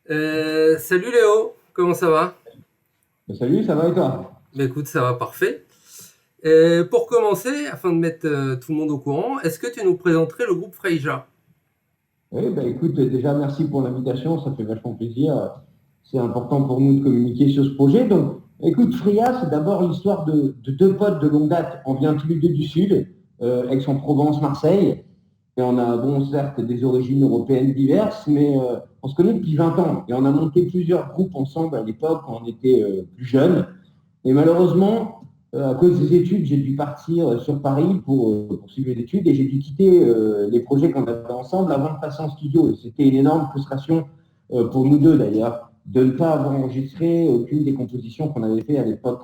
Salut Léo, comment ça va? Salut, ça va et toi? Écoute, ça va parfait. Pour commencer, afin de mettre tout le monde au courant, est-ce que tu nous présenterais le groupe Freyja? Oui, bah écoute, déjà merci pour l'invitation, ça fait vachement plaisir. C'est important pour nous de communiquer sur ce projet. Donc, écoute, Fria, c'est d'abord l'histoire de deux potes de longue date. On vient tous les deux du Sud, Aix-en-Provence, Marseille. Et on a, bon, certes, des origines européennes diverses, mais on se connaît depuis 20 ans. Et on a monté plusieurs groupes ensemble à l'époque quand on était plus jeunes. Et malheureusement, à cause des études, j'ai dû partir sur Paris pour suivre les études et j'ai dû quitter les projets qu'on avait ensemble avant de passer en studio. Et c'était une énorme frustration pour nous deux d'ailleurs, de ne pas avoir enregistré aucune des compositions qu'on avait fait à l'époque.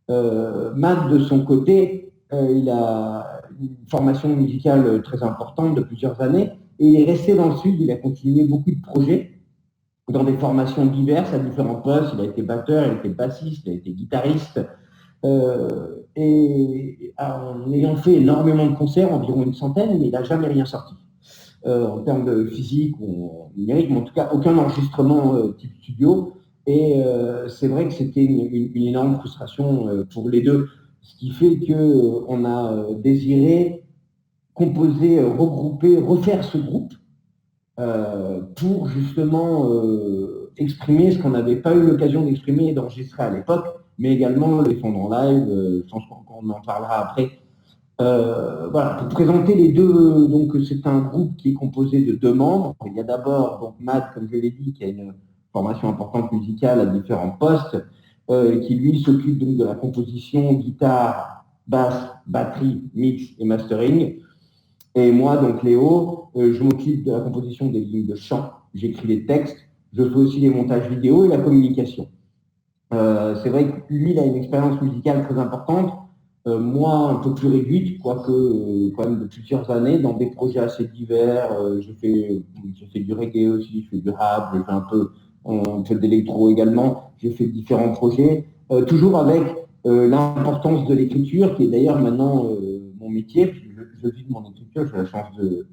Matt, de son côté, il a une formation musicale très importante de plusieurs années et il est resté dans le Sud, il a continué beaucoup de projets dans des formations diverses à différents postes. Il a été batteur, il a été bassiste, il a été guitariste. Et en ayant fait énormément de concerts, environ une centaine, mais il n'a jamais rien sorti. En termes de physique ou numérique, mais en tout cas aucun enregistrement type studio. Et c'est vrai que c'était une énorme frustration pour les deux, ce qui fait qu'on a désiré composer, regrouper, refaire ce groupe pour justement exprimer ce qu'on n'avait pas eu l'occasion d'exprimer et d'enregistrer à l'époque, mais également les fonds en live, je pense qu'on en parlera après. Voilà, pour présenter les deux, donc c'est un groupe qui est composé de deux membres. Il y a d'abord donc Matt, comme je l'ai dit, qui a une formation importante musicale à différents postes, qui lui s'occupe donc de la composition, guitare, basse, batterie, mix et mastering. Et moi, donc Léo, je m'occupe de la composition des lignes de chant, j'écris les textes, je fais aussi les montages vidéo et la communication. C'est vrai que lui, il a une expérience musicale très importante, moi un peu plus réduite, quoique quand même de plusieurs années, dans des projets assez divers. J'ai fait du reggae aussi, je fais du rap, j'ai fait un peu d'électro également, j'ai fait différents projets, toujours avec l'importance de l'écriture, qui est d'ailleurs maintenant mon métier. Je vis de mon écriture, j'ai la chance de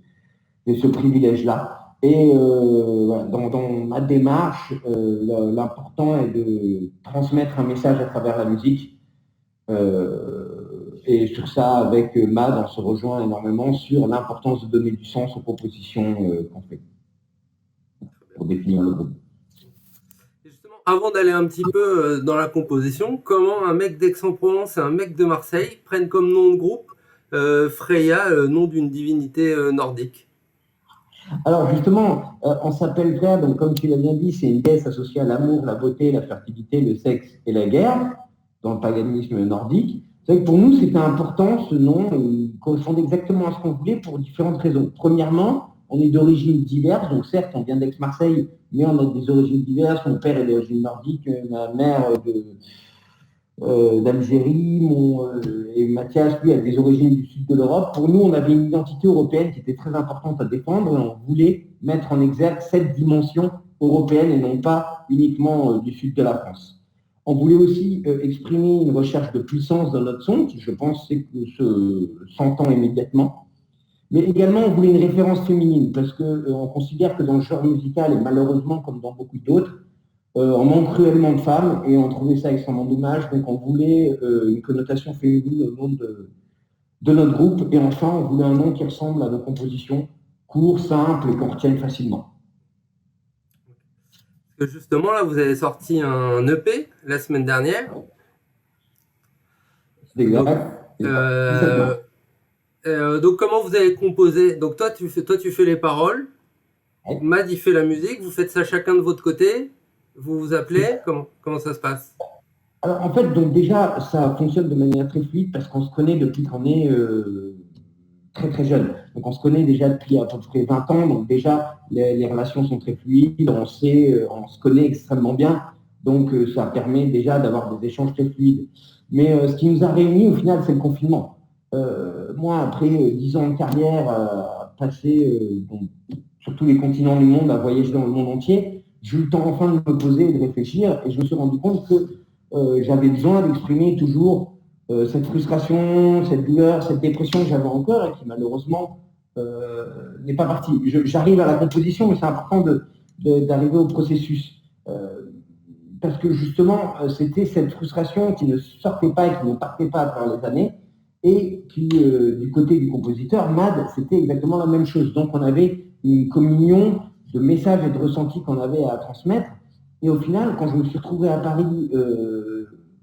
ce privilège-là. Et voilà, dans ma démarche, l'important est de transmettre un message à travers la musique. Et sur ça, avec Mad, on se rejoint énormément sur l'importance de donner du sens aux propositions qu'on fait pour définir le groupe. Et justement, avant d'aller un petit peu dans la composition, comment un mec d'Aix-en-Provence et un mec de Marseille prennent comme nom de groupe Freya, nom d'une divinité nordique? Alors justement, on s'appelle Freya, donc comme tu l'as bien dit, c'est une déesse associée à l'amour, la beauté, la fertilité, le sexe et la guerre, dans le paganisme nordique. C'est vrai que pour nous, c'était important, ce nom, il correspondait exactement à ce qu'on voulait pour différentes raisons. Premièrement, on est d'origines diverses, donc certes, on vient d'Aix-Marseille, mais on a des origines diverses. Mon père est d'origine nordique, ma mère d'Algérie, et Mathias, lui, a des origines du sud de l'Europe. Pour nous, on avait une identité européenne qui était très importante à défendre et on voulait mettre en exergue cette dimension européenne et non pas uniquement du sud de la France. On voulait aussi exprimer une recherche de puissance dans notre son, qui je pense s'entend immédiatement. Mais également, on voulait une référence féminine, parce qu'on considère que dans le genre musical, et malheureusement comme dans beaucoup d'autres, on manque cruellement de femmes et on trouvait ça extrêmement dommage. Donc on voulait une connotation féminine au nom de notre groupe. Et enfin, on voulait un nom qui ressemble à nos compositions, court, simple et qu'on retienne facilement. Parce que justement, là, vous avez sorti un EP la semaine dernière. C'est Donc, exact. euh, Exactement. donc comment vous avez composé? Donc toi, tu fais les paroles. Ouais. Mad, il fait la musique. Vous faites ça chacun de votre côté. Vous vous appelez. Comment ça se passe? Alors en fait, donc déjà, ça fonctionne de manière très fluide parce qu'on se connaît depuis qu'on est très très jeune. Donc on se connaît déjà depuis à peu près 20 ans, donc déjà les relations sont très fluides, on se connaît extrêmement bien, donc ça permet déjà d'avoir des échanges très fluides. Mais ce qui nous a réunis au final, c'est le confinement. Moi, après 10 ans de carrière, passé sur tous les continents du monde, à voyager dans le monde entier, j'ai eu le temps enfin de me poser et de réfléchir, et je me suis rendu compte que j'avais besoin d'exprimer toujours cette frustration, cette douleur, cette dépression que j'avais encore et qui malheureusement n'est pas partie. J'arrive à la composition, mais c'est important d'arriver au processus. Parce que justement, c'était cette frustration qui ne sortait pas et qui ne partait pas à travers les années, et qui, du côté du compositeur, Mad, c'était exactement la même chose. Donc on avait une communion de messages et de ressentis qu'on avait à transmettre. Et au final, quand je me suis retrouvé à Paris,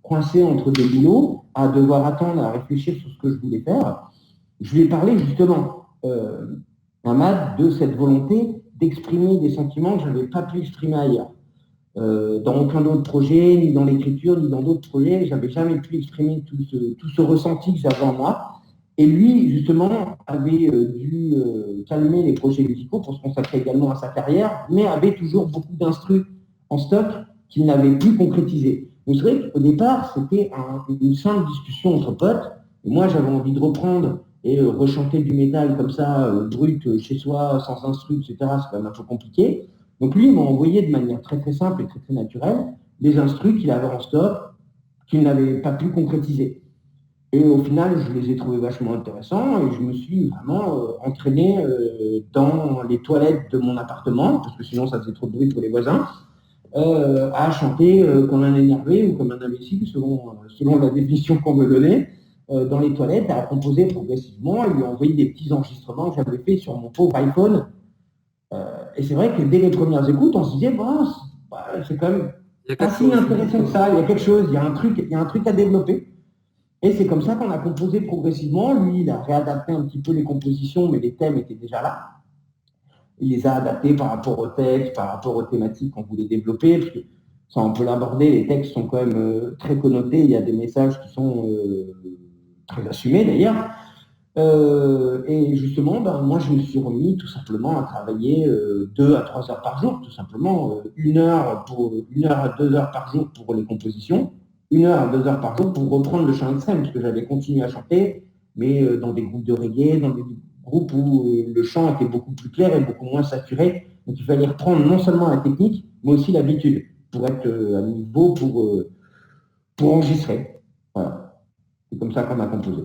coincé entre des boulots, à devoir attendre, à réfléchir sur ce que je voulais faire, je lui ai parlé justement à Mad de cette volonté d'exprimer des sentiments que je n'avais pas pu exprimer ailleurs. Dans aucun autre projet, ni dans l'écriture, ni dans d'autres projets, je n'avais jamais pu exprimer tout ce ressenti que j'avais en moi. Et lui, justement, avait dû calmer les projets musicaux pour se consacrer également à sa carrière, mais avait toujours beaucoup d'instrus en stock qu'il n'avait plus concrétisé. Donc c'est vrai qu'au départ, c'était une simple discussion entre potes. Et moi, j'avais envie de reprendre et rechanter du métal comme ça, brut, chez soi, sans instru, etc. C'est quand même un peu compliqué. Donc lui, il m'a envoyé de manière très très simple et très très naturelle des instrus qu'il avait en stock, qu'il n'avait pas pu concrétiser. Et au final, je les ai trouvés vachement intéressants et je me suis vraiment entraîné dans les toilettes de mon appartement, parce que sinon ça faisait trop de bruit pour les voisins, à chanter comme un énervé ou comme un imbécile, selon la définition qu'on me donnait, dans les toilettes, à composer progressivement et lui envoyer des petits enregistrements que j'avais fait sur mon pauvre iPhone. Et c'est vrai que dès les premières écoutes, on se disait, c'est quand même pas si intéressant que ça, il y a quelque chose, il y a un truc à développer. Et c'est comme ça qu'on a composé progressivement. Lui, il a réadapté un petit peu les compositions, mais les thèmes étaient déjà là. Il les a adaptés par rapport au texte, par rapport aux thématiques qu'on voulait développer, parce que ça, on peut l'aborder, les textes sont quand même très connotés, il y a des messages qui sont très assumés d'ailleurs. Et justement, moi, je me suis remis tout simplement à travailler 2 à 3 heures par jour, tout simplement, 1 heure à 2 heures par jour pour les compositions, 1 heure à 2 heures par jour pour reprendre le chant extrême, parce que j'avais continué à chanter, mais dans des groupes de reggae, dans des groupes où le chant était beaucoup plus clair et beaucoup moins saturé. Donc il fallait reprendre non seulement la technique, mais aussi l'habitude pour être à niveau, pour enregistrer. Voilà. C'est comme ça qu'on a composé.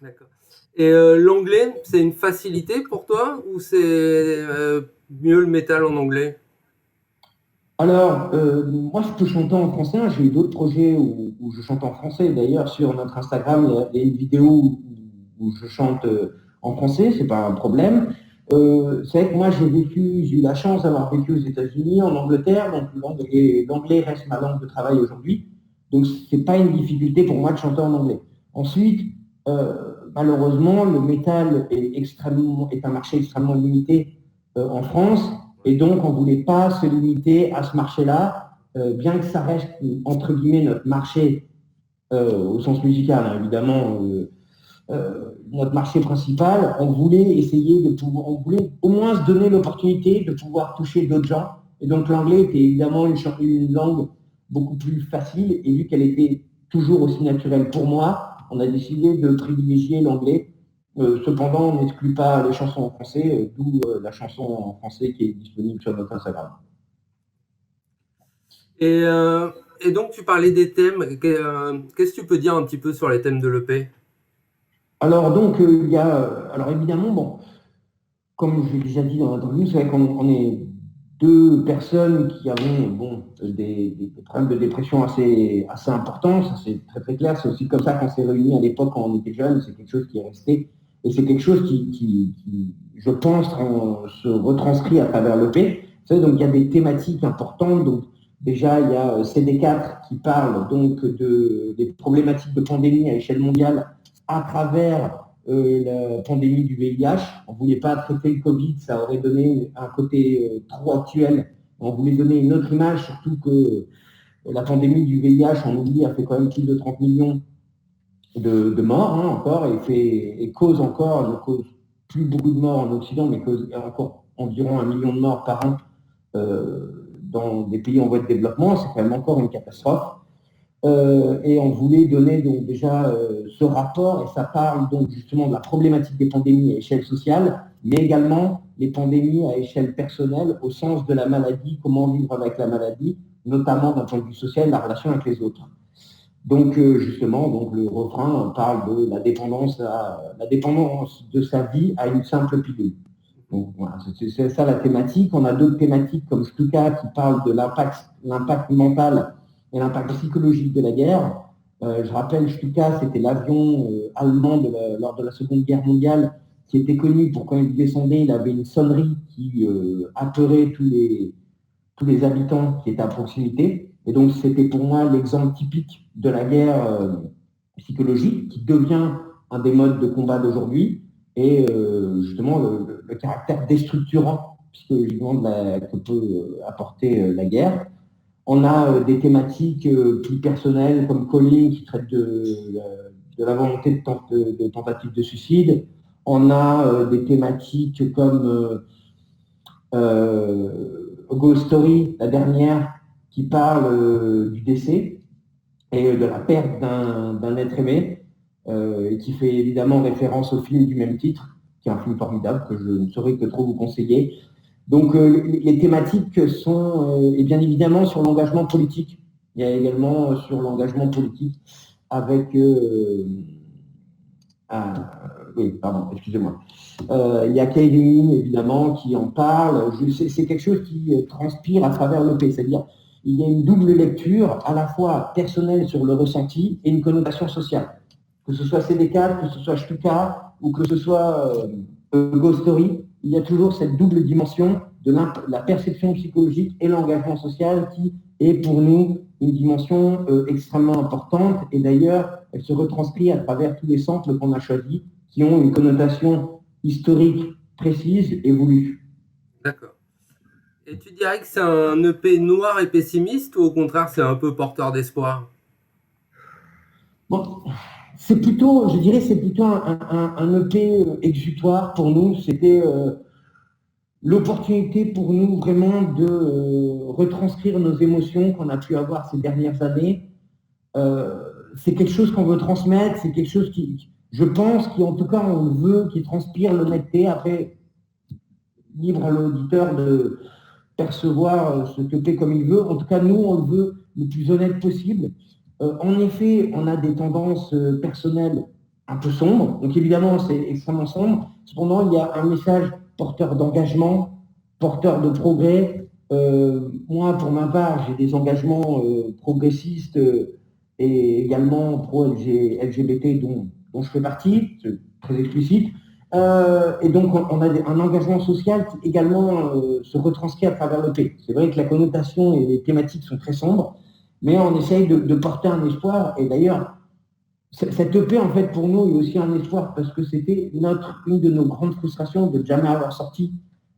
D'accord. Et l'anglais, c'est une facilité pour toi ou c'est mieux le métal en anglais? Alors, moi, je peux chanter en français. J'ai eu d'autres projets où je chante en français. D'ailleurs, sur notre Instagram, il y a une vidéo où je chante en français. C'est pas un problème. C'est vrai que moi, j'ai eu la chance d'avoir vécu aux États-Unis, en Angleterre. Donc, l'anglais reste ma langue de travail aujourd'hui. Donc, c'est pas une difficulté pour moi de chanter en anglais. Ensuite, malheureusement, le métal est un marché extrêmement limité en France. Et donc, on ne voulait pas se limiter à ce marché-là, bien que ça reste, entre guillemets, notre marché au sens musical, hein, évidemment, notre marché principal. On voulait essayer on voulait au moins se donner l'opportunité de pouvoir toucher d'autres gens. Et donc, l'anglais était évidemment une langue beaucoup plus facile. Et vu qu'elle était toujours aussi naturelle pour moi, on a décidé de privilégier l'anglais. Cependant, on n'exclut pas les chansons en français, d'où la chanson en français qui est disponible sur notre Instagram. Et donc, tu parlais des thèmes. Qu'est-ce que tu peux dire un petit peu sur les thèmes de l'EP? Alors, donc, il y a. Alors, évidemment, bon, comme je l'ai déjà dit dans l'interview, c'est vrai qu'on est 2 personnes qui avons des problèmes de dépression assez importants. Ça, c'est très, très clair. C'est aussi comme ça qu'on s'est réunis à l'époque quand on était jeunes. C'est quelque chose qui est resté. Et c'est quelque chose qui je pense, se retranscrit à travers l'EP. Donc, il y a des thématiques importantes. Donc, déjà, il y a CD4 qui parle donc des problématiques de pandémie à échelle mondiale à travers la pandémie du VIH. On ne voulait pas traiter le Covid, ça aurait donné un côté trop actuel. On voulait donner une autre image, surtout que la pandémie du VIH, on oublie, a fait quand même plus de 30 millions de morts encore, et cause encore, ne cause plus beaucoup de morts en Occident, mais cause encore environ 1 million de morts par an dans des pays en voie de développement. C'est quand même encore une catastrophe. Et on voulait donner donc déjà ce rapport, et ça parle donc justement de la problématique des pandémies à échelle sociale, mais également les pandémies à échelle personnelle, au sens de la maladie, comment vivre avec la maladie, notamment d'un point de vue social, la relation avec les autres. Donc justement, donc le refrain parle de la dépendance de sa vie à une simple pilule. Donc, voilà, c'est ça la thématique. On a d'autres thématiques comme Stuka qui parle de l'impact mental et l'impact psychologique de la guerre. Je rappelle, Stuka, c'était l'avion allemand lors de la Seconde Guerre mondiale qui était connu pour quand il descendait, il avait une sonnerie qui apeurait tous les habitants qui étaient à proximité. Et donc, c'était pour moi l'exemple typique de la guerre psychologique qui devient un des modes de combat d'aujourd'hui et justement le caractère déstructurant psychologiquement que peut apporter la guerre. On a des thématiques plus personnelles comme Colin qui traite de la volonté de tentative de suicide. On a des thématiques comme Ghost Story, la dernière, qui parle du décès et de la perte d'un être aimé, et qui fait évidemment référence au film du même titre, qui est un film formidable que je ne saurais que trop vous conseiller. Donc les thématiques sont, et bien évidemment, sur l'engagement politique. Il y a également sur l'engagement politique avec... oui, pardon, excusez-moi. Il y a Kevin, évidemment, qui en parle. C'est quelque chose qui transpire à travers l'EP, c'est-à-dire il y a une double lecture, à la fois personnelle sur le ressenti et une connotation sociale. Que ce soit CD4, que ce soit Stuka ou que ce soit Ghost Story, il y a toujours cette double dimension de la perception psychologique et l'engagement social qui est pour nous une dimension extrêmement importante. Et d'ailleurs, elle se retranscrit à travers tous les centres qu'on a choisis qui ont une connotation historique précise et voulue. D'accord. Et tu dirais que c'est un EP noir et pessimiste ou au contraire c'est un peu porteur d'espoir? Bon, c'est plutôt, je dirais, c'est plutôt un EP exutoire pour nous. C'était l'opportunité pour nous vraiment de retranscrire nos émotions qu'on a pu avoir ces dernières années. C'est quelque chose qu'on veut transmettre, c'est quelque chose qui, je pense, qui en tout cas on veut, qui transpire l'honnêteté. Après, libre à l'auditeur de percevoir ce EP comme il veut. En tout cas, nous, on le veut le plus honnête possible. En effet, on a des tendances personnelles un peu sombres. Donc évidemment, c'est extrêmement sombre. Cependant, il y a un message porteur d'engagement, porteur de progrès. Moi, pour ma part, j'ai des engagements progressistes et également pro-LGBT dont je fais partie, c'est très explicite. Et donc, on a un engagement social qui également se retranscrit à travers l'EP. C'est vrai que la connotation et les thématiques sont très sombres, mais on essaye de porter un espoir. Et d'ailleurs, cette EP, en fait, pour nous, est aussi un espoir parce que c'était une de nos grandes frustrations de jamais avoir sorti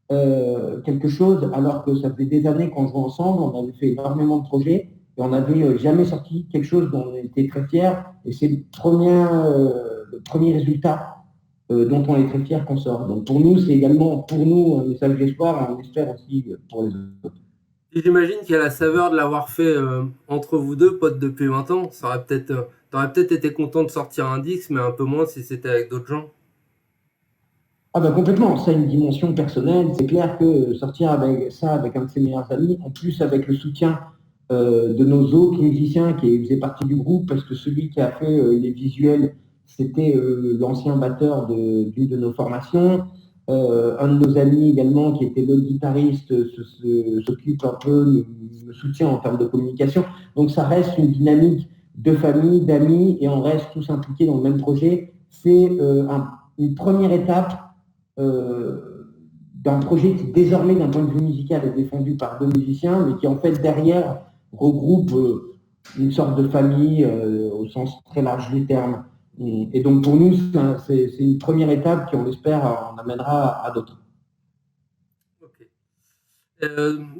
quelque chose, alors que ça fait des années qu'on joue ensemble, on avait fait énormément de projets et on n'avait jamais sorti quelque chose dont on était très fiers. Et c'est le premier résultat dont on est très fiers qu'on sort. Donc pour nous, c'est également pour nous un message d'espoir et on espère aussi pour les autres. Et j'imagine qu'il y a la saveur de l'avoir fait entre vous deux, potes depuis 20 ans. T'aurais peut-être été content de sortir un disque, mais un peu moins si c'était avec d'autres gens. Ah ben complètement, ça a une dimension personnelle. C'est clair que sortir avec ça avec un de ses meilleurs amis, en plus avec le soutien de nos autres musiciens qui faisaient partie du groupe, parce que celui qui a fait les visuels, c'était l'ancien batteur d'une de nos formations. Un de nos amis également, qui était le guitariste, s'occupe un peu, me soutient en termes de communication. Donc ça reste une dynamique de famille, d'amis, et on reste tous impliqués dans le même projet. C'est une première étape d'un projet qui désormais, d'un point de vue musical, est défendu par deux musiciens, mais qui en fait derrière regroupe une sorte de famille au sens très large du terme. Et donc pour nous, c'est une première étape qui, on l'espère, en amènera à d'autres. Ok.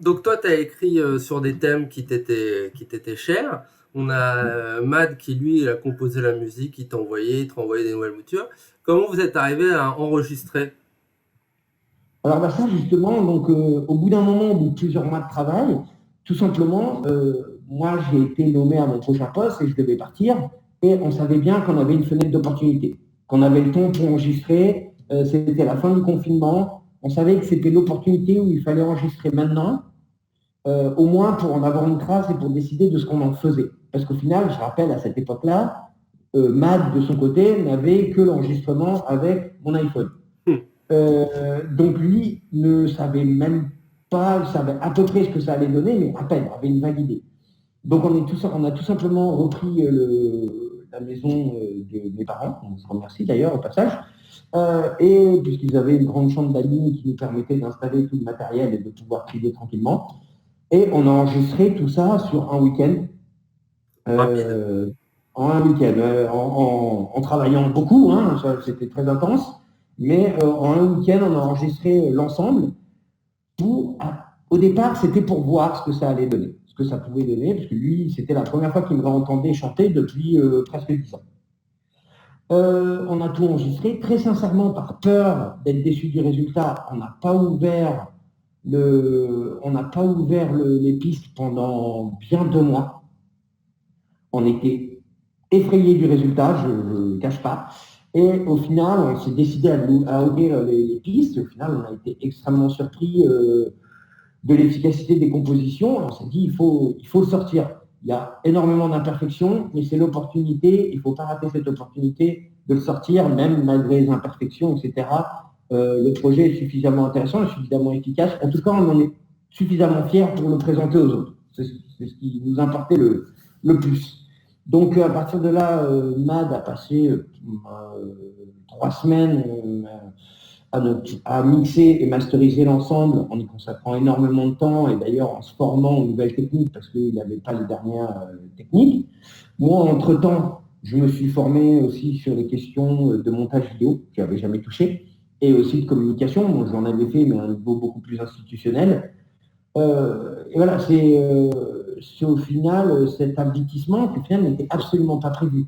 Donc toi, tu as écrit sur des thèmes qui t'étaient chers. On a Mad qui, lui, a composé la musique, il te renvoyait des nouvelles moutures. Comment vous êtes arrivé à enregistrer? Alors bah ça, justement, donc, au bout d'un moment, au bout de plusieurs mois de travail, tout simplement, moi, j'ai été nommé à mon prochain poste et je devais partir. Et on savait bien qu'on avait une fenêtre d'opportunité, qu'on avait le temps pour enregistrer. C'était la fin du confinement. On savait que c'était l'opportunité où il fallait enregistrer maintenant, au moins pour en avoir une trace et pour décider de ce qu'on en faisait. Parce qu'au final, je rappelle, à cette époque-là, Mad, de son côté, n'avait que l'enregistrement avec mon iPhone. Donc lui ne savait même pas, il savait à peu près ce que ça allait donner, mais à peine, avait une vague idée. Donc on a tout simplement repris la maison de mes parents, on se remercie d'ailleurs au passage, et puisqu'ils avaient une grande chambre d'amis qui nous permettait d'installer tout le matériel et de pouvoir trier tranquillement. Et on a enregistré tout ça sur un week-end. En un week-end, en travaillant beaucoup, hein, c'était très intense, mais en un week-end, on a enregistré l'ensemble. Au départ, c'était pour voir ce que ça allait donner, ce que ça pouvait donner, parce que lui, c'était la première fois qu'il me entendait chanter depuis presque 10 ans. On a tout enregistré. Très sincèrement, par peur d'être déçu du résultat, on n'a pas ouvert les pistes pendant bien 2 mois. On était effrayé du résultat, je ne le cache pas. Et au final, on s'est décidé à ouvrir les pistes. Au final, on a été extrêmement surpris de l'efficacité des compositions. On s'est dit, il faut le sortir. Il y a énormément d'imperfections, mais c'est l'opportunité, il ne faut pas rater cette opportunité de le sortir, même malgré les imperfections, etc. Le projet est suffisamment intéressant, suffisamment efficace. En tout cas, on en est suffisamment fiers pour le présenter aux autres. C'est ce qui nous importait le plus. Donc, à partir de là, MAD a passé 3 semaines à mixer et masteriser l'ensemble en y consacrant énormément de temps et d'ailleurs en se formant aux nouvelles techniques parce qu'il n'avait pas les dernières techniques. Moi, entre-temps, je me suis formé aussi sur les questions de montage vidéo que je n'avais jamais touché et aussi de communication. Moi, j'en avais fait, mais à un niveau beaucoup plus institutionnel. Et voilà, c'est au final cet aboutissement qui au final n'était absolument pas prévu.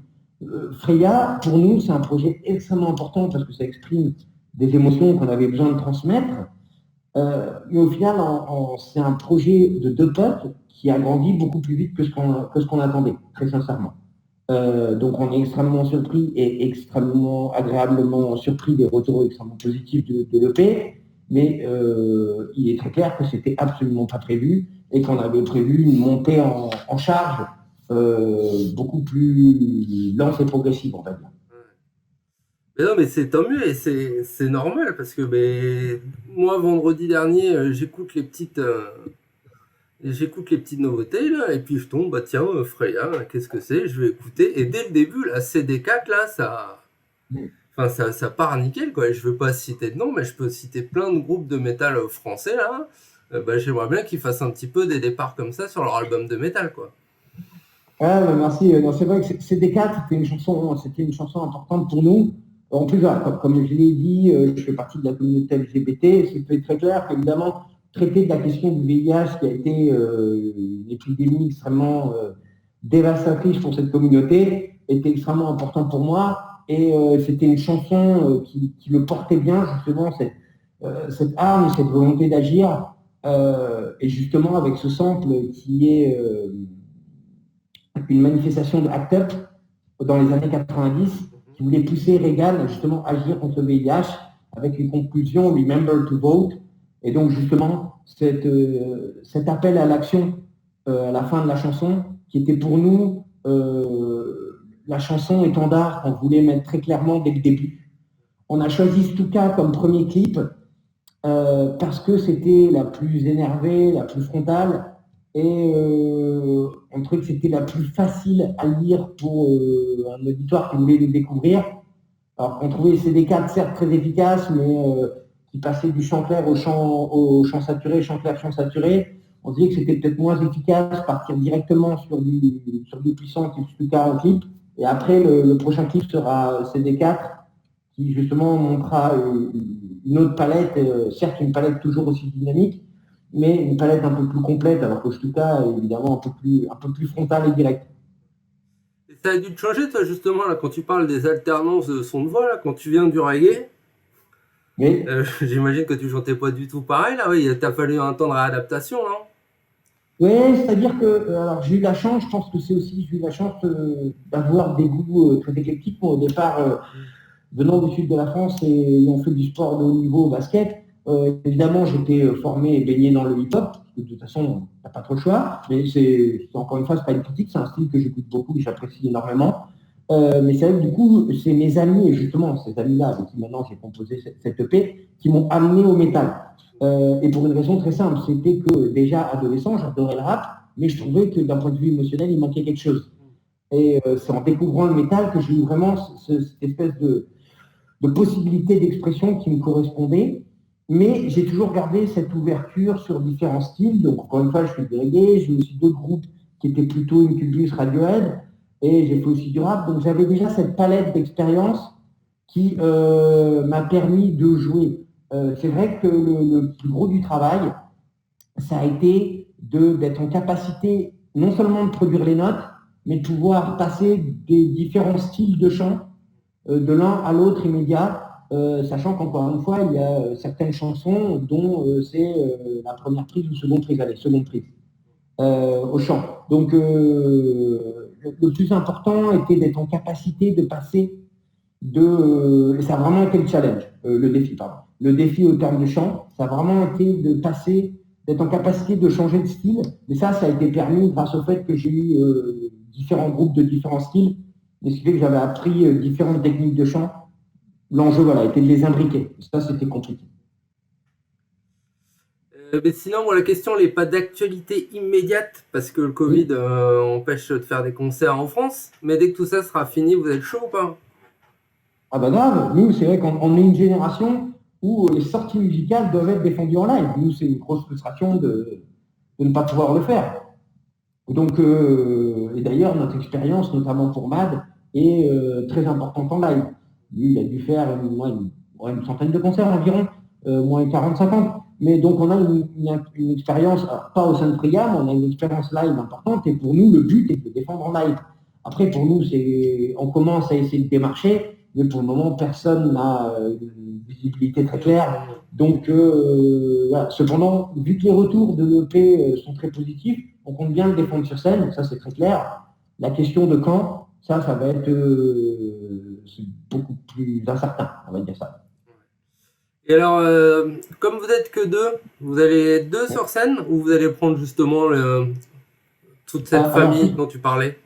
Freya, pour nous, c'est un projet extrêmement important parce que ça exprime des émotions qu'on avait besoin de transmettre. Mais au final, c'est un projet de 2 potes qui a grandi beaucoup plus vite que ce qu'on attendait, très sincèrement. Donc on est extrêmement surpris et extrêmement agréablement surpris des retours extrêmement positifs de l'EP, mais il est très clair que c'était absolument pas prévu et qu'on avait prévu une montée en charge beaucoup plus lente et progressive, on va dire. Mais non, mais c'est tant mieux et c'est normal parce que moi, vendredi dernier, j'écoute les petites nouveautés là et puis je tombe, bah tiens, Freya, qu'est-ce que c'est? Je vais écouter et dès le début, la CD4 là, ça part nickel quoi. Et je veux pas citer de nom, mais je peux citer plein de groupes de métal français là. J'aimerais bien qu'ils fassent un petit peu des départs comme ça sur leur album de métal quoi. Ah, bah merci. Non, c'est vrai que CD4, c'était une chanson importante pour nous. En plus, comme je l'ai dit, je fais partie de la communauté LGBT. C'est très clair qu'évidemment, traiter de la question du VIH, qui a été une épidémie extrêmement dévastatrice pour cette communauté, était extrêmement important pour moi. Et c'était une chanson qui le portait bien, justement, cette âme, cette volonté d'agir. Et justement, avec ce sample qui est une manifestation de ACT UP dans les années 90 qui voulait pousser Reagan justement à agir contre le VIH avec une conclusion Remember to vote. Et donc justement cet appel à l'action à la fin de la chanson qui était pour nous la chanson étendard qu'on voulait mettre très clairement dès le début. On a choisi Stuka comme premier clip parce que c'était la plus énervée, la plus frontale et on trouvait que c'était la plus facile à lire pour un auditoire qui voulait nous découvrir. Alors qu'on trouvait CD4 certes très efficace, mais qui passait du chant clair au chant saturé, chant clair, chant saturé. On se disait que c'était peut-être moins efficace partir directement sur du puissant type Stuka en clip. Et après, le prochain clip sera CD4 qui justement montrera une autre palette, certes une palette toujours aussi dynamique, mais une palette un peu plus complète, alors que Stuka est évidemment un peu plus frontale et directe. Et ça a dû te changer, toi, justement, là, quand tu parles des alternances de son de voix, là, quand tu viens du reggae. Oui. J'imagine que tu chantais pas du tout pareil, là, oui, t'as fallu un temps de réadaptation, non? Oui, c'est-à-dire que alors j'ai eu la chance, je pense que j'ai eu la chance d'avoir des goûts très éclectiques. Moi, au départ, venant du sud de la France et ayant fait du sport de haut niveau au basket, évidemment, j'étais formé et baigné dans le hip-hop. De toute façon, on n'a pas trop le choix. Mais encore une fois, c'est pas une critique, c'est un style que j'écoute beaucoup et j'apprécie énormément. Mais c'est vrai que du coup, c'est mes amis, et justement, ces amis-là, avec qui maintenant j'ai composé cette EP, qui m'ont amené au métal. Et pour une raison très simple, c'était que déjà adolescent, j'adorais le rap, mais je trouvais que d'un point de vue émotionnel, il manquait quelque chose. Et c'est en découvrant le métal que j'ai eu vraiment cette espèce de possibilité d'expression qui me correspondait. Mais j'ai toujours gardé cette ouverture sur différents styles. Donc, encore une fois, je fais du reggae, j'ai aussi d'autres groupes qui étaient plutôt Incubus, Radiohead, et j'ai fait aussi du rap. Donc, j'avais déjà cette palette d'expériences qui m'a permis de jouer. C'est vrai que le plus gros du travail, ça a été d'être en capacité non seulement de produire les notes, mais de pouvoir passer des différents styles de chant de l'un à l'autre immédiat, sachant qu'encore une fois, il y a certaines chansons dont c'est la première prise ou seconde prise, allez, seconde prise, au chant. Donc, le plus important était d'être en capacité de passer ça a vraiment été le challenge, le défi, pardon. Le défi au terme de chant, ça a vraiment été de passer, d'être en capacité de changer de style. Mais ça a été permis grâce au fait que j'ai eu différents groupes de différents styles, et ce qui fait que j'avais appris différentes techniques de chant. L'enjeu, voilà, était de les imbriquer. Ça, c'était compliqué. Mais sinon, moi, la question n'est pas d'actualité immédiate parce que le Covid empêche de faire des concerts en France. Mais dès que tout ça sera fini, vous êtes chaud ou pas? Ah bah grave, nous, c'est vrai qu'on est une génération où les sorties musicales doivent être défendues en live. Nous, c'est une grosse frustration de ne pas pouvoir le faire. Donc, et d'ailleurs, notre expérience, notamment pour Mad, est très importante en live. Lui, il a dû faire une centaine de concerts environ, moins 40-50. Mais donc, on a une expérience, pas au sein de Priam, on a une expérience live importante. Et pour nous, le but est de le défendre en live. Après, pour nous, on commence à essayer de démarcher, mais pour le moment, personne n'a une visibilité très claire. Donc, voilà. Cependant, vu que les retours de l'EP sont très positifs, on compte bien le défendre sur scène, ça c'est très clair. La question de quand, ça va être beaucoup plus incertain, on va dire ça. Et alors, comme vous êtes que deux, vous allez être deux sur scène ou vous allez prendre justement toute cette famille dont tu parlais?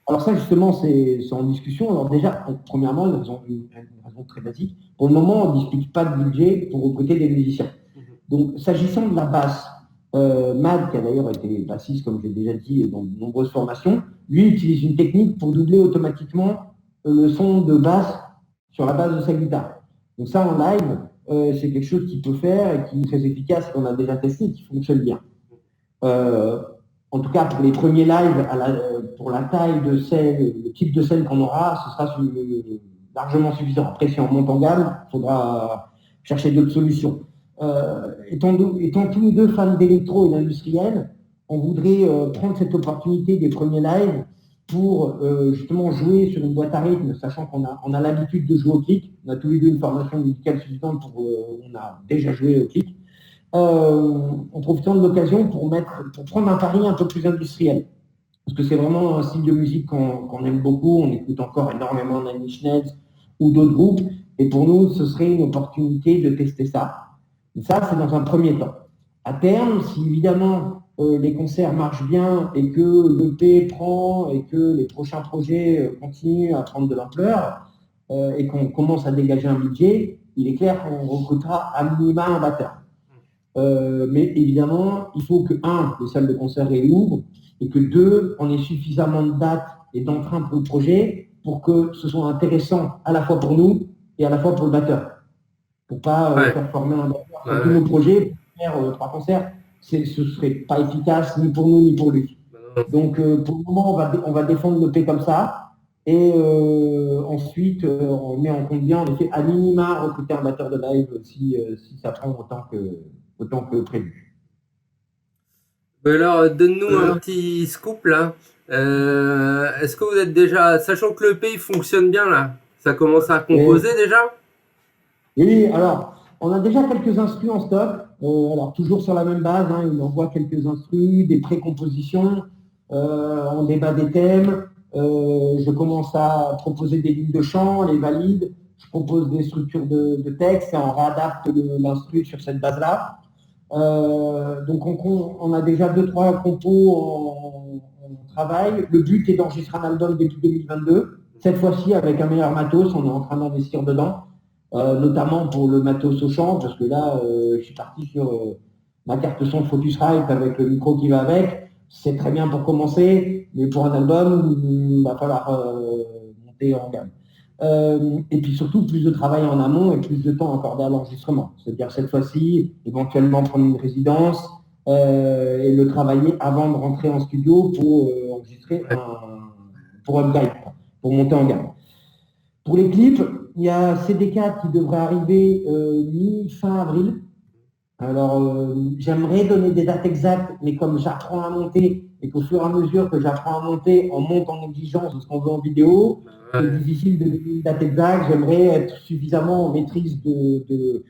Alors ça justement, c'est en discussion. Alors déjà, premièrement, une raison très basique. Pour le moment, on ne dispute pas de budget pour recruter des musiciens. Donc, s'agissant de la basse, Mad, qui a d'ailleurs été bassiste, comme j'ai déjà dit, dans de nombreuses formations, lui utilise une technique pour doubler automatiquement le son de basse sur la base de sa guitare. Donc ça, en live, c'est quelque chose qu'il peut faire et qui est très efficace, qu'on a déjà testé et qui fonctionne bien. En tout cas, pour les premiers lives, pour la taille de scène, le type de scène qu'on aura, ce sera largement suffisant. Après, si on monte en gamme, il faudra chercher d'autres solutions. Étant tous les deux fans d'électro et d'industriel, on voudrait prendre cette opportunité des premiers lives pour justement jouer sur une boîte à rythme, sachant qu'on a l'habitude de jouer au clic. On a tous les deux une formation musicale suffisante on a déjà joué au clic. En profitant de l'occasion pour prendre un pari un peu plus industriel. Parce que c'est vraiment un style de musique qu'on aime beaucoup. On écoute encore énormément Nine Inch Nails ou d'autres groupes. Et pour nous, ce serait une opportunité de tester ça. Et ça, c'est dans un premier temps. À terme, si évidemment les concerts marchent bien et que l'EP prend et que les prochains projets continuent à prendre de l'ampleur et qu'on commence à dégager un budget, il est clair qu'on recrutera à minima un batteur. Mais évidemment, il faut que, les salles de concert réouvrent et que, on ait suffisamment de dates et d'entrain pour le projet pour que ce soit intéressant à la fois pour nous et à la fois pour le batteur. Pour pas faire former un batteur sur tous nos projets, pour faire 3 concerts, ce ne serait pas efficace ni pour nous ni pour lui. Donc, pour le moment, on va défendre le P comme ça. Et ensuite, on met en compte bien, en effet, à minima, recruter un batteur de live si ça prend autant que prévu. Alors, donne-nous un petit scoop là. Est-ce que vous êtes déjà, sachant que le pays fonctionne bien là, ça commence à composer déjà? Oui, alors, on a déjà quelques instrus en stock. Alors, toujours sur la même base, il envoie quelques instrus, des pré-compositions, on débat des thèmes. Je commence à proposer des lignes de chant, les valide. Je propose des structures de texte et on réadapte l'instru sur cette base-là. Donc on a déjà 2-3 compos en travail. Le but est d'enregistrer un album début 2022. Cette fois-ci, avec un meilleur matos, on est en train d'investir dedans, notamment pour le matos au chant, parce que là, je suis parti sur ma carte son Focusrite avec le micro qui va avec. C'est très bien pour commencer, mais pour un album, il va falloir monter en gamme. Et puis surtout, plus de travail en amont et plus de temps accordé à l'enregistrement. C'est-à-dire cette fois-ci, éventuellement prendre une résidence et le travailler avant de rentrer en studio pour enregistrer pour upgrade, pour monter en gamme. Pour les clips, il y a CD4 qui devrait arriver mi-fin avril. Alors, j'aimerais donner des dates exactes, mais comme j'apprends à monter et qu'au fur et à mesure que j'apprends à monter, on monte en exigence de ce qu'on veut en vidéo, c'est difficile de donner une date exacte. J'aimerais être suffisamment en maîtrise de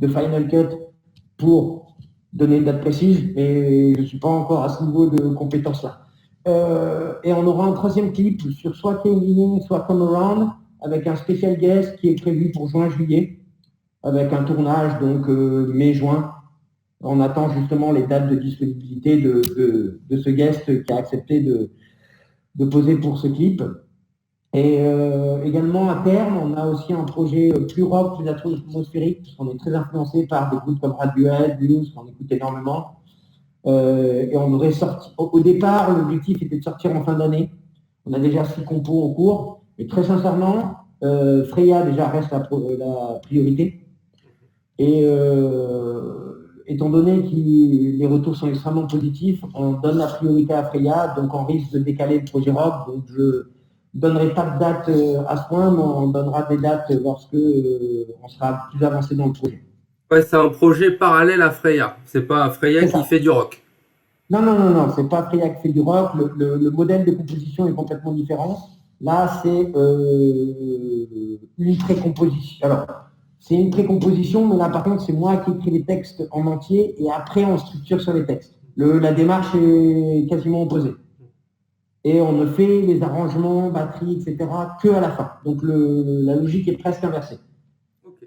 Final Cut pour donner une date précise, mais je ne suis pas encore à ce niveau de compétence-là. Et on aura un troisième clip sur soit Came, soit Come Around, avec un spécial guest qui est prévu pour juin-juillet, avec un tournage donc mai-juin. On attend justement les dates de disponibilité de ce guest qui a accepté de poser pour ce clip. Et également, à terme, on a aussi un projet plus rock, plus atmosphérique, parce qu'on est très influencé par des groupes comme Radiohead, Muse, qu'on écoute énormément. Et on aurait sorti... Au départ, l'objectif était de sortir en fin d'année. On a déjà 6 compos en cours. Et très sincèrement, Freya déjà reste la priorité. Et étant donné que les retours sont extrêmement positifs, on donne la priorité à Freya, donc on risque de décaler le projet rock. Donc je ne donnerai pas de date à ce point, mais on donnera des dates lorsque on sera plus avancé dans le projet. Ouais, c'est un projet parallèle à Freya. C'est pas Freya qui fait du rock. Non, c'est pas Freya qui fait du rock. Le modèle de composition est complètement différent. Là, c'est une précomposition. Alors, c'est une précomposition, mais là, par contre, c'est moi qui écris les textes en entier et après, on structure sur les textes. La démarche est quasiment opposée. Et on ne fait les arrangements, batterie, etc., que à la fin. Donc, la logique est presque inversée. Okay.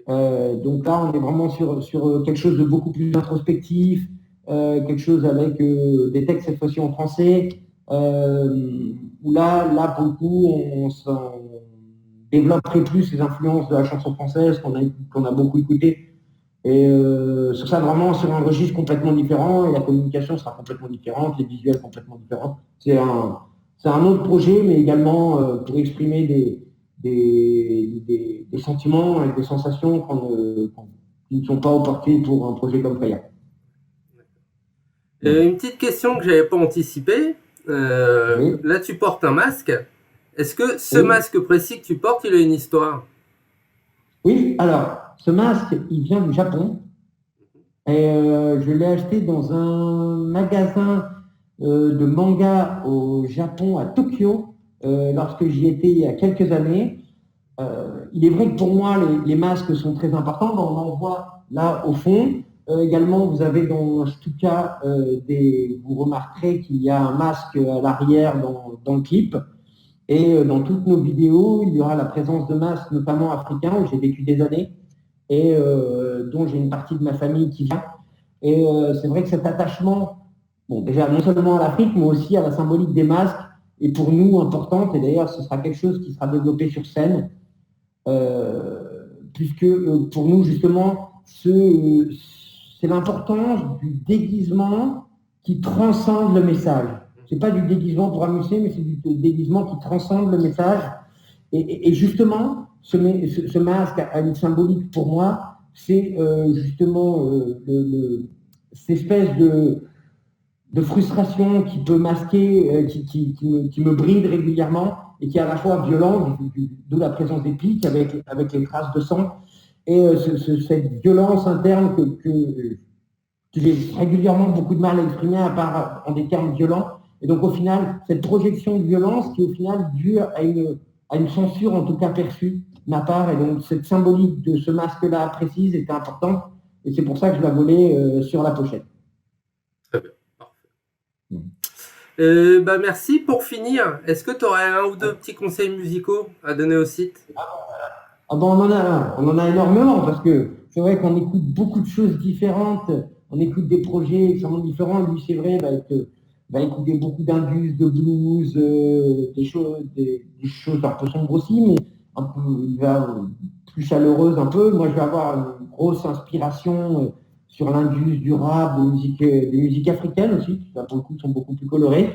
Donc là, on est vraiment sur quelque chose de beaucoup plus introspectif, quelque chose avec des textes cette fois-ci en français, où là, pour le coup, on développerait plus les influences de la chanson française qu'on a beaucoup écouté. Et sur ça, vraiment, sur un registre complètement différent, et la communication sera complètement différente, les visuels complètement différents. C'est un autre projet, mais également pour exprimer des sentiments et des sensations qui ne sont pas opportunes pour un projet comme Freya. Une petite question que je n'avais pas anticipée. Oui. Là, tu portes un masque. Est-ce que ce masque précis que tu portes, il a une histoire? Oui, alors, ce masque, il vient du Japon. Et je l'ai acheté dans un magasin de manga au Japon, à Tokyo, lorsque j'y étais il y a quelques années. Il est vrai que pour moi, les masques sont très importants. On en voit là au fond. Également, vous avez dans Stuka, vous remarquerez qu'il y a un masque à l'arrière dans le clip. Et dans toutes nos vidéos, il y aura la présence de masques, notamment africains, où j'ai vécu des années, et dont j'ai une partie de ma famille qui vient. Et c'est vrai que cet attachement, bon, déjà non seulement à l'Afrique, mais aussi à la symbolique des masques, est pour nous importante. Et d'ailleurs, ce sera quelque chose qui sera développé sur scène, puisque pour nous, justement, c'est l'importance du déguisement qui transcende le message. Ce n'est pas du déguisement pour amuser, mais c'est du déguisement qui transcende le message. Et justement, ce masque a une symbolique pour moi, c'est justement cette espèce de frustration qui peut masquer, qui me bride régulièrement et qui est à la fois violent, d'où la présence des pics avec les traces de sang, et cette violence interne que j'ai régulièrement beaucoup de mal à exprimer, à part en des termes violents. Et donc au final, cette projection de violence qui au final due à une censure en tout cas perçue de ma part, et donc cette symbolique de ce masque-là précise était importante, et c'est pour ça que je la volais sur la pochette. Très bien, parfait. Merci. Pour finir, est-ce que tu aurais un ou deux petits conseils musicaux à donner au site? On en a énormément, parce que c'est vrai qu'on écoute beaucoup de choses différentes, on écoute des projets extrêmement différents. Lui, c'est vrai, va écouter beaucoup d'indus, de blues, des choses un peu sombres aussi, mais un peu, il va plus chaleureuse un peu. Moi, je vais avoir une grosse inspiration sur l'indus, du rap, des musiques africaines aussi, qui là, pour le coup sont beaucoup plus colorées.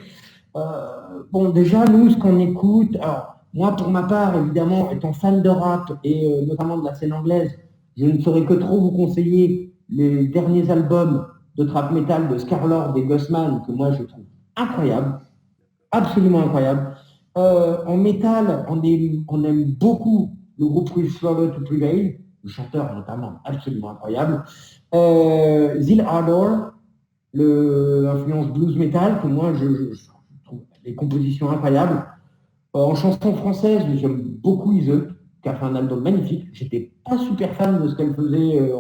Bon, déjà, nous, ce qu'on écoute, alors, moi, pour ma part, évidemment, étant fan de rap et notamment de la scène anglaise, je ne saurais que trop vous conseiller les derniers albums de trap metal de Scarlord et Gossman, que moi, je trouve incroyable, absolument incroyable. En métal, on aime beaucoup le groupe Will Slaughter to Prevail, le chanteur notamment, absolument incroyable. Zil Ardor, l'influence blues metal, que moi, je trouve des compositions incroyables. En chanson française, j'aime beaucoup Iseult, qui a fait un album magnifique. J'étais pas super fan de ce qu'elle faisait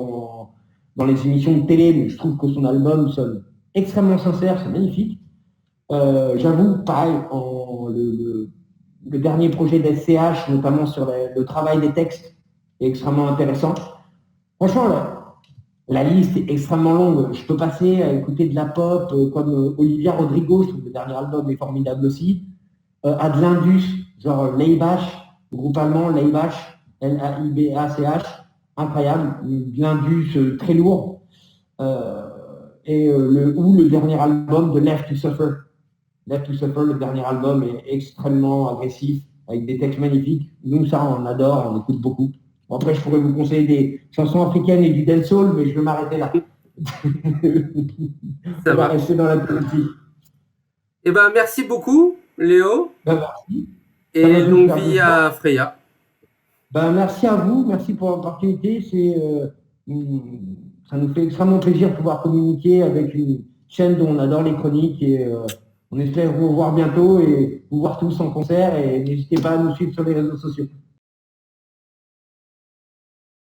dans les émissions de télé, mais je trouve que son album sonne extrêmement sincère, c'est magnifique. J'avoue, pareil, le dernier projet d'SCH, notamment sur le travail des textes, est extrêmement intéressant. Franchement, la liste est extrêmement longue. Je peux passer à écouter de la pop comme Olivia Rodrigo, je trouve que le dernier album est formidable aussi. À de l'indus, genre Laibach, le groupe allemand Laibach, Laibach, incroyable. De l'indus très lourd. Ou le dernier album de Left to Suffer. Left to Suffer, le dernier album, est extrêmement agressif, avec des textes magnifiques. Nous, ça, on adore, on écoute beaucoup. Bon, après, je pourrais vous conseiller des chansons africaines et du dancehall, mais je vais m'arrêter là. Ça on va va. rester dans la politique. Eh ben, merci beaucoup, Léo. Merci. Et longue vie à Freya. Merci à vous, merci pour l'opportunité. Ça nous fait extrêmement plaisir de pouvoir communiquer avec une chaîne dont on adore les chroniques et on espère vous revoir bientôt et vous voir tous en concert et n'hésitez pas à nous suivre sur les réseaux sociaux.